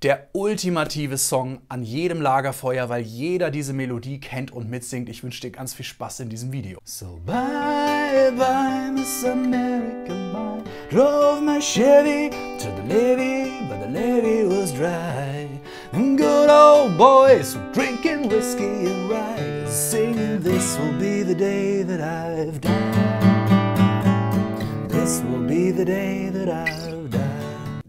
Der ultimative Song an jedem Lagerfeuer, weil jeder diese Melodie kennt und mitsingt. Ich wünsche dir ganz viel Spaß in diesem Video. So bye bye Miss America, bye. Drove my Chevy to the levee, but the levee was dry. And good old boys were drinking whiskey and rye, singing this will be the day that I've died. This will be the day that I've died.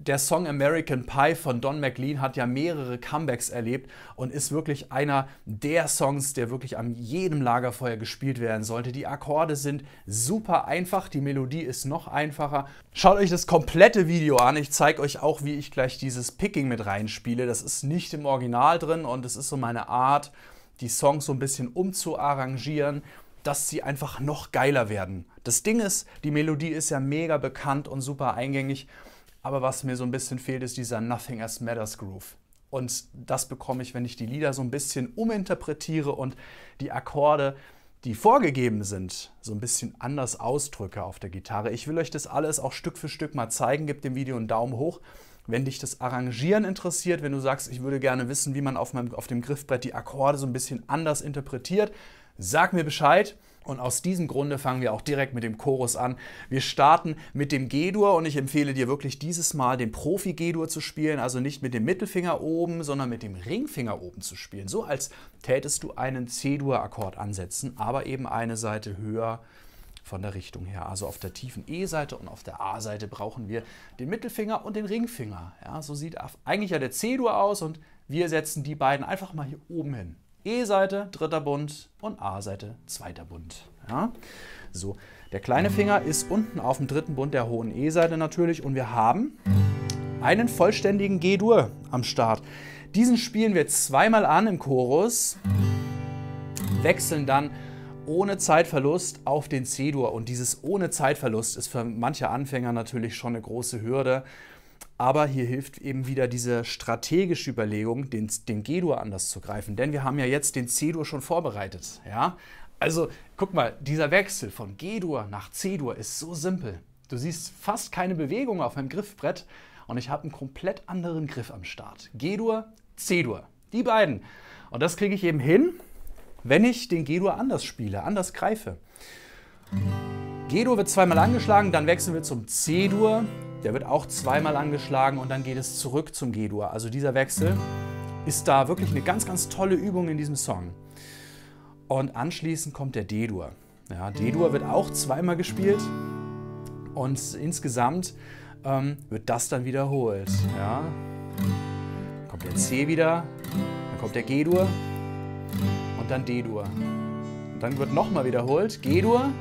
Der Song American Pie von Don McLean hat ja mehrere Comebacks erlebt und ist wirklich einer der Songs, der wirklich an jedem Lagerfeuer gespielt werden sollte. Die Akkorde sind super einfach, die Melodie ist noch einfacher. Schaut euch das komplette Video an. Ich zeige euch auch, wie ich gleich dieses Picking mit reinspiele. Das ist nicht im Original drin und es ist so meine Art, die Songs so ein bisschen umzuarrangieren, dass sie einfach noch geiler werden. Das Ding ist, die Melodie ist ja mega bekannt und super eingängig. Aber was mir so ein bisschen fehlt, ist dieser Nothing Else Matters Groove. Und das bekomme ich, wenn ich die Lieder so ein bisschen uminterpretiere und die Akkorde, die vorgegeben sind, so ein bisschen anders ausdrücke auf der Gitarre. Ich will euch das alles auch Stück für Stück mal zeigen. Gebt dem Video einen Daumen hoch, wenn dich das Arrangieren interessiert. Wenn du sagst, ich würde gerne wissen, wie man auf dem Griffbrett die Akkorde so ein bisschen anders interpretiert, sag mir Bescheid. Und aus diesem Grunde fangen wir auch direkt mit dem Chorus an. Wir starten mit dem G-Dur und ich empfehle dir wirklich dieses Mal den Profi-G-Dur zu spielen, also nicht mit dem Mittelfinger oben, sondern mit dem Ringfinger oben zu spielen. So als tätest du einen C-Dur-Akkord ansetzen, aber eben eine Seite höher von der Richtung her. Also auf der tiefen E-Seite und auf der A-Seite brauchen wir den Mittelfinger und den Ringfinger. Ja, so sieht eigentlich ja der C-Dur aus und wir setzen die beiden einfach mal hier oben hin. E-Seite, dritter Bund und A-Seite, zweiter Bund. Ja? So, der kleine Finger ist unten auf dem dritten Bund der hohen E-Seite natürlich und wir haben einen vollständigen G-Dur am Start. Diesen spielen wir zweimal an im Chorus, wechseln dann ohne Zeitverlust auf den C-Dur. Und dieses ohne Zeitverlust ist für manche Anfänger natürlich schon eine große Hürde. Aber hier hilft eben wieder diese strategische Überlegung, den G-Dur anders zu greifen. Denn wir haben ja jetzt den C-Dur schon vorbereitet. Ja? Also guck mal, dieser Wechsel von G-Dur nach C-Dur ist so simpel. Du siehst fast keine Bewegung auf meinem Griffbrett und ich habe einen komplett anderen Griff am Start. G-Dur, C-Dur, die beiden. Und das kriege ich eben hin, wenn ich den G-Dur anders spiele, anders greife. G-Dur wird zweimal angeschlagen, dann wechseln wir zum C-Dur. Der wird auch zweimal angeschlagen und dann geht es zurück zum G-Dur. Also dieser Wechsel ist da wirklich eine ganz, ganz tolle Übung in diesem Song. Und anschließend kommt der D-Dur. Ja, D-Dur wird auch zweimal gespielt und insgesamt wird das dann wiederholt. Ja. Dann kommt der C wieder, dann kommt der G-Dur und dann D-Dur. Und dann wird nochmal wiederholt G-Dur,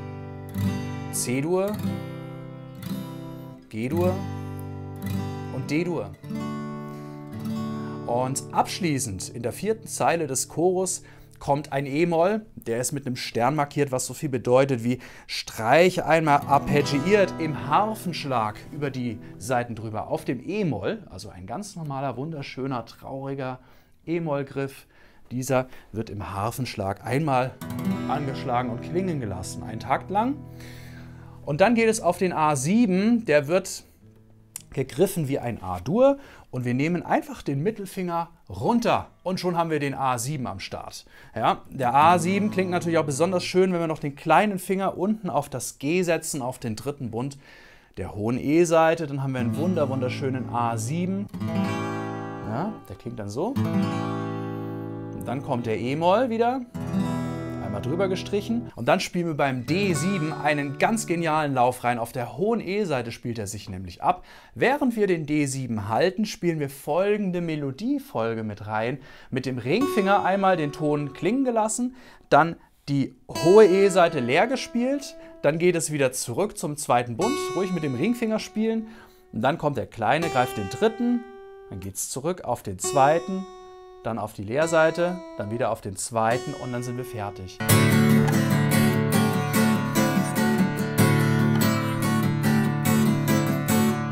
C-Dur, G-Dur und D-Dur. Und abschließend in der vierten Zeile des Chorus kommt ein E-Moll, der ist mit einem Stern markiert, was so viel bedeutet wie streiche einmal arpeggiiert im Harfenschlag über die Saiten drüber auf dem E-Moll, also ein ganz normaler, wunderschöner, trauriger E-Moll-Griff. Dieser wird im Harfenschlag einmal angeschlagen und klingen gelassen, einen Takt lang. Und dann geht es auf den A7, der wird gegriffen wie ein A-Dur und wir nehmen einfach den Mittelfinger runter und schon haben wir den A7 am Start. Ja, der A7 klingt natürlich auch besonders schön, wenn wir noch den kleinen Finger unten auf das G setzen, auf den dritten Bund der hohen E-Seite. Dann haben wir einen wunderschönen A7. Ja, der klingt dann so. Und dann kommt der E-Moll wieder. Drüber gestrichen und dann spielen wir beim D7 einen ganz genialen Lauf rein. Auf der hohen E-Seite spielt er sich nämlich ab. Während wir den D7 halten, spielen wir folgende Melodiefolge mit rein. Mit dem Ringfinger einmal den Ton klingen gelassen, dann die hohe E-Seite leer gespielt, dann geht es wieder zurück zum zweiten Bund, ruhig mit dem Ringfinger spielen und dann kommt der Kleine, greift den dritten, dann geht es zurück auf den zweiten, dann auf die Leerseite, dann wieder auf den zweiten und dann sind wir fertig.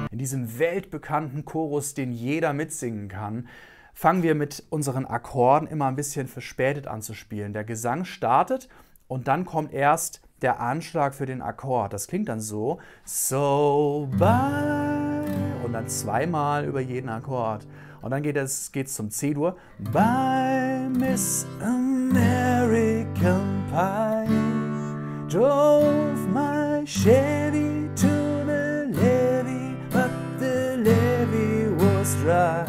In diesem weltbekannten Chorus, den jeder mitsingen kann, fangen wir mit unseren Akkorden immer ein bisschen verspätet an zu spielen. Der Gesang startet und dann kommt erst der Anschlag für den Akkord. Das klingt dann so, so bye, und dann zweimal über jeden Akkord. Und dann geht's zum C-Dur. By Miss American Pie drove my Chevy to the levee, but the levee was dry.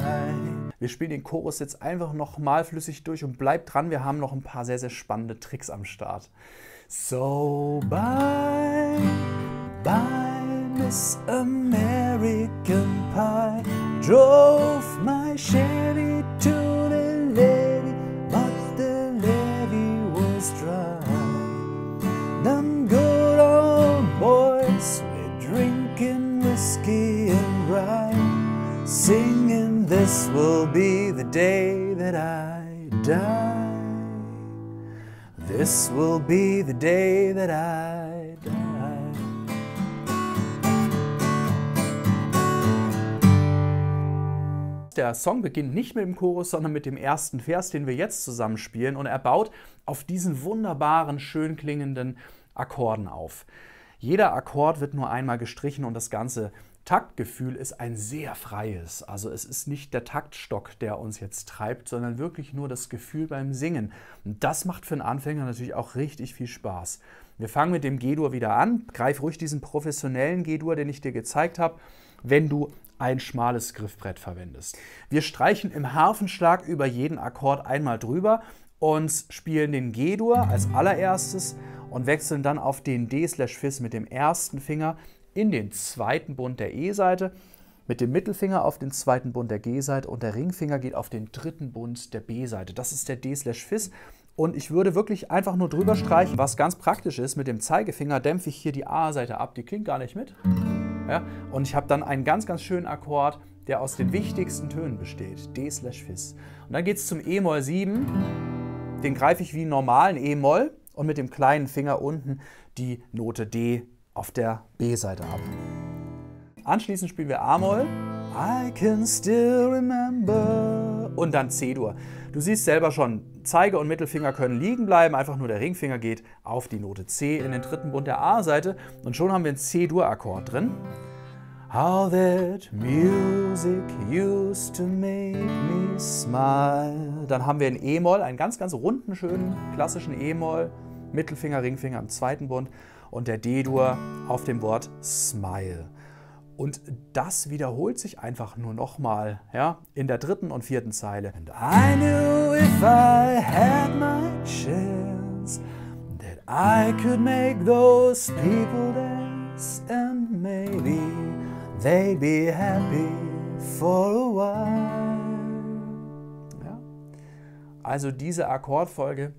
Wir spielen den Chorus jetzt einfach nochmal flüssig durch und bleibt dran, wir haben noch ein paar sehr, sehr spannende Tricks am Start. So bye, Miss American Pie, drove my Chevy to the levee, but the levee was dry. Them good old boys were drinking whiskey and rye, singing this will be the day that I die. This will be the day that I die. Der Song beginnt nicht mit dem Chorus, sondern mit dem ersten Vers, den wir jetzt zusammen spielen. Und er baut auf diesen wunderbaren, schön klingenden Akkorden auf. Jeder Akkord wird nur einmal gestrichen und das ganze Taktgefühl ist ein sehr freies. Also es ist nicht der Taktstock, der uns jetzt treibt, sondern wirklich nur das Gefühl beim Singen. Und das macht für einen Anfänger natürlich auch richtig viel Spaß. Wir fangen mit dem G-Dur wieder an. Greif ruhig diesen professionellen G-Dur, den ich dir gezeigt habe, wenn du ein schmales Griffbrett verwendest. Wir streichen im Harfenschlag über jeden Akkord einmal drüber und spielen den G-Dur als allererstes und wechseln dann auf den D/Fis mit dem ersten Finger in den zweiten Bund der E-Saite, mit dem Mittelfinger auf den zweiten Bund der G-Saite und der Ringfinger geht auf den dritten Bund der B-Saite. Das ist der D/Fis und ich würde wirklich einfach nur drüber streichen. Was ganz praktisch ist, mit dem Zeigefinger dämpfe ich hier die A-Saite ab, die klingt gar nicht mit. Ja? Und ich habe dann einen ganz, ganz schönen Akkord, der aus den wichtigsten Tönen besteht, D/Fis. Und dann geht es zum E-Moll 7, den greife ich wie einen normalen E-Moll und mit dem kleinen Finger unten die Note D auf der B-Seite ab. Anschließend spielen wir A-Moll, I can still remember und dann C-Dur. Du siehst selber schon, Zeige- und Mittelfinger können liegen bleiben, einfach nur der Ringfinger geht auf die Note C in den dritten Bund der A-Seite und schon haben wir einen C-Dur-Akkord drin. How that music used to make me smile. Dann haben wir einen E-Moll, einen ganz, ganz runden, schönen, klassischen E-Moll, Mittelfinger, Ringfinger im zweiten Bund und der D-Dur auf dem Wort Smile. Und das wiederholt sich einfach nur nochmal, ja, in der dritten und vierten Zeile. And I knew if I had my chance that I could make those people dance and maybe they'd be happy for a while. Ja? Also diese Akkordfolge,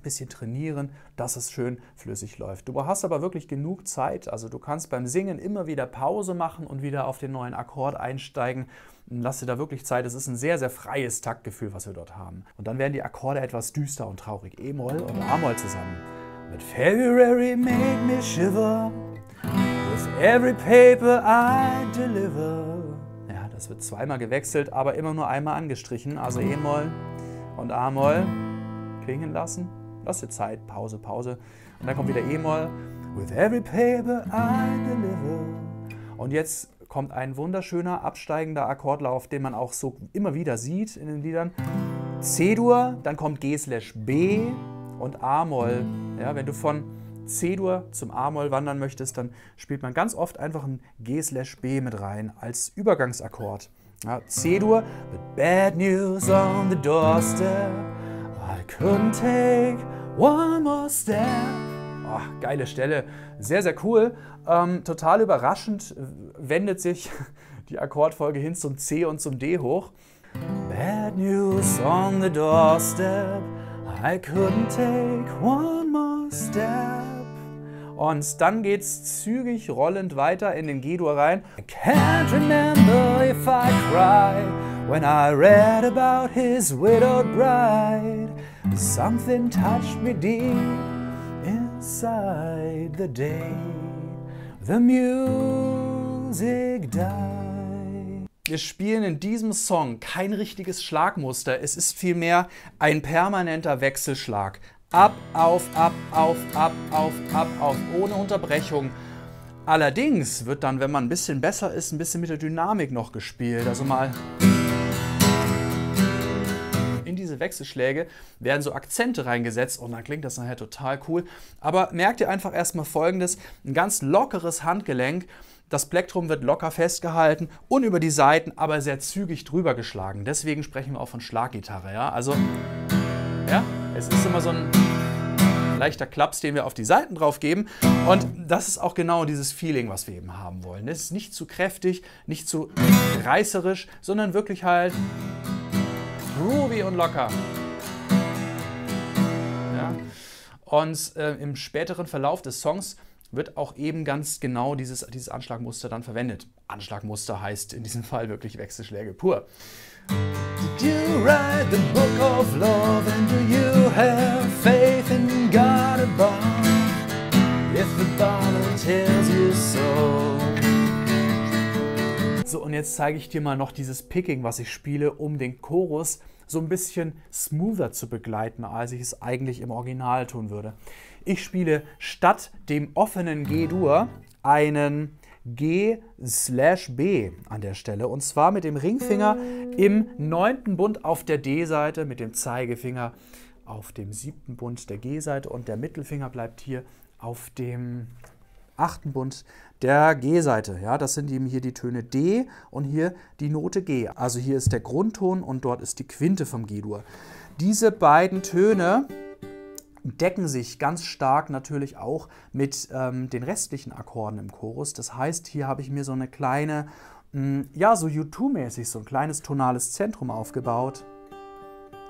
bisschen trainieren, dass es schön flüssig läuft. Du hast aber wirklich genug Zeit, also du kannst beim Singen immer wieder Pause machen und wieder auf den neuen Akkord einsteigen. Lass dir da wirklich Zeit, es ist ein sehr, sehr freies Taktgefühl, was wir dort haben. Und dann werden die Akkorde etwas düster und traurig. E-Moll und A-Moll zusammen. But February made me shiver with every paper I deliver. Ja, das wird zweimal gewechselt, aber immer nur einmal angestrichen. Also E-Moll und A-Moll klingen lassen. Lass dir Zeit, Pause, Pause. Und dann kommt wieder E-Moll. With every paper I deliver. Und jetzt kommt ein wunderschöner absteigender Akkordlauf, den man auch so immer wieder sieht in den Liedern. C-Dur, dann kommt G/B und A-Moll. Ja, wenn du von C-Dur zum A-Moll wandern möchtest, dann spielt man ganz oft einfach ein G/B mit rein als Übergangsakkord. Ja, C-Dur, but bad news on the doorstep. I couldn't take one more step. Oh, geile Stelle, sehr, sehr cool. Total überraschend wendet sich die Akkordfolge hin zum C und zum D hoch. Bad news on the doorstep. I couldn't take one more step. Und dann geht's zügig rollend weiter in den G-Dur rein. I can't remember if I cried when I read about his widowed bride. Something touched me deep inside the day the music died. Wir spielen in diesem Song kein richtiges Schlagmuster, es ist vielmehr ein permanenter Wechselschlag. Ab, auf, ab, auf, ab, auf, ab, auf, ohne Unterbrechung. Allerdings wird dann, wenn man ein bisschen besser ist, ein bisschen mit der Dynamik noch gespielt. Also mal diese Wechselschläge werden so Akzente reingesetzt und dann klingt das nachher total cool. Aber merkt ihr einfach erstmal Folgendes, ein ganz lockeres Handgelenk, das Plektrum wird locker festgehalten und über die Saiten aber sehr zügig drüber geschlagen. Deswegen sprechen wir auch von Schlaggitarre. Ja? Also, ja, es ist immer so ein leichter Klaps, den wir auf die Saiten drauf geben. Und das ist auch genau dieses Feeling, was wir eben haben wollen. Es ist nicht zu kräftig, nicht zu reißerisch, sondern wirklich halt groovy und locker. Ja? Und im späteren Verlauf des Songs wird auch eben ganz genau dieses Anschlagmuster dann verwendet. Anschlagmuster heißt in diesem Fall wirklich Wechselschläge pur. Did you write the book of love and do you have faith in God above? If the Bible tells you so. So, und jetzt zeige ich dir mal noch dieses Picking, was ich spiele, um den Chorus so ein bisschen smoother zu begleiten, als ich es eigentlich im Original tun würde. Ich spiele statt dem offenen G-Dur einen G/B an der Stelle. Und zwar mit dem Ringfinger im 9. Bund auf der D-Seite, mit dem Zeigefinger auf dem 7. Bund der G-Seite und der Mittelfinger bleibt hier auf dem 8. Bund der G-Seite. Ja, das sind eben hier die Töne D und hier die Note G. Also hier ist der Grundton und dort ist die Quinte vom G-Dur. Diese beiden Töne decken sich ganz stark natürlich auch mit den restlichen Akkorden im Chorus. Das heißt, hier habe ich mir so eine kleine, ja, so U2-mäßig, so ein kleines tonales Zentrum aufgebaut.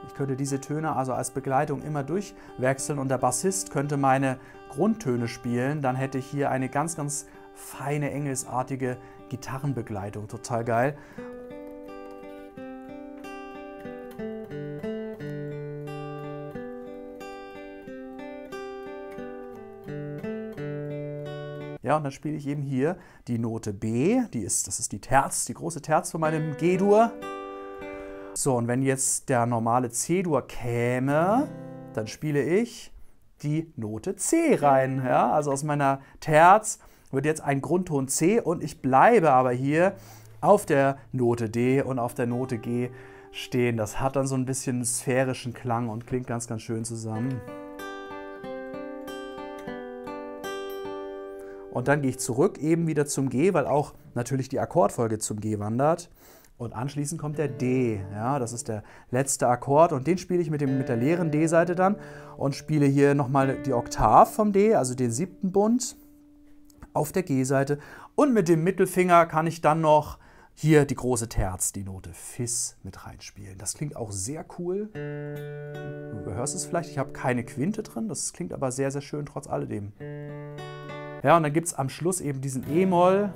Ich könnte diese Töne also als Begleitung immer durchwechseln und der Bassist könnte meine Grundtöne spielen. Dann hätte ich hier eine ganz, ganz feine, engelsartige Gitarrenbegleitung. Total geil. Ja, und dann spiele ich eben hier die Note B, das ist die Terz, die große Terz von meinem G-Dur. So, und wenn jetzt der normale C-Dur käme, dann spiele ich die Note C rein. Ja? Also aus meiner Terz wird jetzt ein Grundton C und ich bleibe aber hier auf der Note D und auf der Note G stehen. Das hat dann so ein bisschen sphärischen Klang und klingt ganz, ganz schön zusammen. Und dann gehe ich zurück eben wieder zum G, weil auch natürlich die Akkordfolge zum G wandert. Und anschließend kommt der D. Ja, das ist der letzte Akkord und den spiele ich mit der leeren D-Seite dann und spiele hier nochmal die Oktav vom D, also den 7. Bund auf der G-Seite. Und mit dem Mittelfinger kann ich dann noch hier die große Terz, die Note Fis, mit reinspielen. Das klingt auch sehr cool. Du hörst es vielleicht, ich habe keine Quinte drin, das klingt aber sehr, sehr schön trotz alledem. Ja, und dann gibt es am Schluss eben diesen E-Moll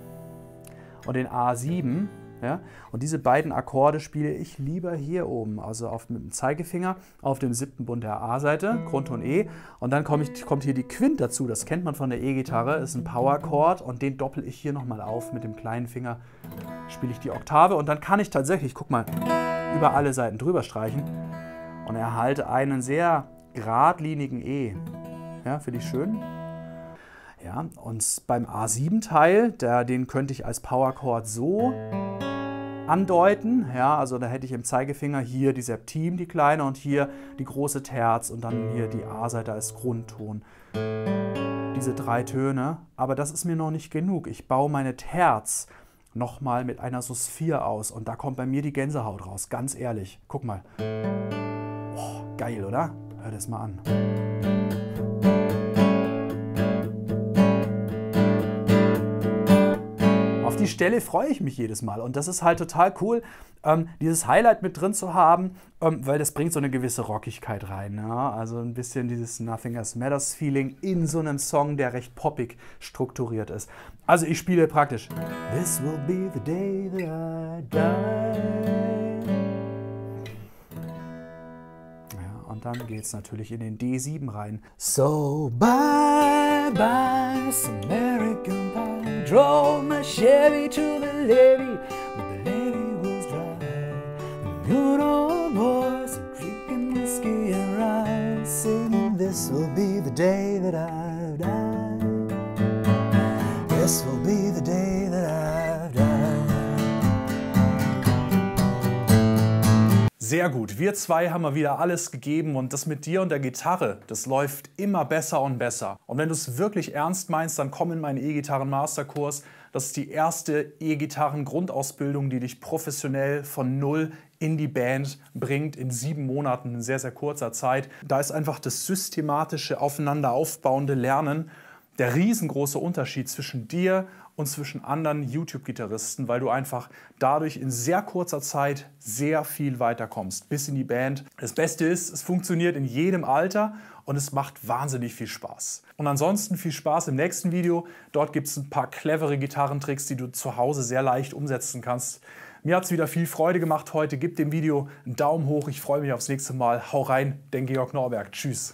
und den A7. Ja? Und diese beiden Akkorde spiele ich lieber hier oben, also mit dem Zeigefinger auf dem 7. Bund der A-Seite, Grundton E. Und dann kommt hier die Quint dazu, das kennt man von der E-Gitarre, ist ein Power-Chord und den doppel ich hier nochmal auf. Mit dem kleinen Finger spiele ich die Oktave und dann kann ich tatsächlich, guck mal, über alle Seiten drüber streichen und erhalte einen sehr geradlinigen E. Ja, finde ich schön. Ja, und beim A7-Teil, den könnte ich als Power-Chord so andeuten. Ja, also da hätte ich im Zeigefinger hier die Septim, die kleine, und hier die große Terz und dann hier die A-Seite als Grundton. Diese 3 Töne, aber das ist mir noch nicht genug. Ich baue meine Terz nochmal mit einer Sus 4 aus und da kommt bei mir die Gänsehaut raus, ganz ehrlich. Guck mal. Oh, geil, oder? Hör das mal an. Die Stelle freue ich mich jedes Mal und das ist halt total cool, dieses Highlight mit drin zu haben, weil das bringt so eine gewisse Rockigkeit rein. Ja? Also ein bisschen dieses Nothing Else Matters Feeling in so einem Song, der recht poppig strukturiert ist. Also ich spiele praktisch This will be the day that I die. Ja, und dann geht es natürlich in den D7 rein. So bye bye, American Pie. Drove my Chevy to the levee, but the levee was dry. Good old boys are drinking whiskey and rye, singing this will be the day that I die. This will be the day that I die. Sehr gut. Wir zwei haben mal wieder alles gegeben und das mit dir und der Gitarre, das läuft immer besser und besser. Und wenn du es wirklich ernst meinst, dann komm in meinen E-Gitarren-Masterkurs. Das ist die erste E-Gitarren-Grundausbildung, die dich professionell von null in die Band bringt, in 7 Monaten, in sehr, sehr kurzer Zeit. Da ist einfach das systematische, aufeinander aufbauende Lernen der riesengroße Unterschied zwischen dir und zwischen anderen YouTube-Gitarristen, weil du einfach dadurch in sehr kurzer Zeit sehr viel weiterkommst, bis in die Band. Das Beste ist, es funktioniert in jedem Alter und es macht wahnsinnig viel Spaß. Und ansonsten viel Spaß im nächsten Video. Dort gibt es ein paar clevere Gitarrentricks, die du zu Hause sehr leicht umsetzen kannst. Mir hat es wieder viel Freude gemacht heute. Gib dem Video einen Daumen hoch. Ich freue mich aufs nächste Mal. Hau rein, dein Georg Norberg. Tschüss.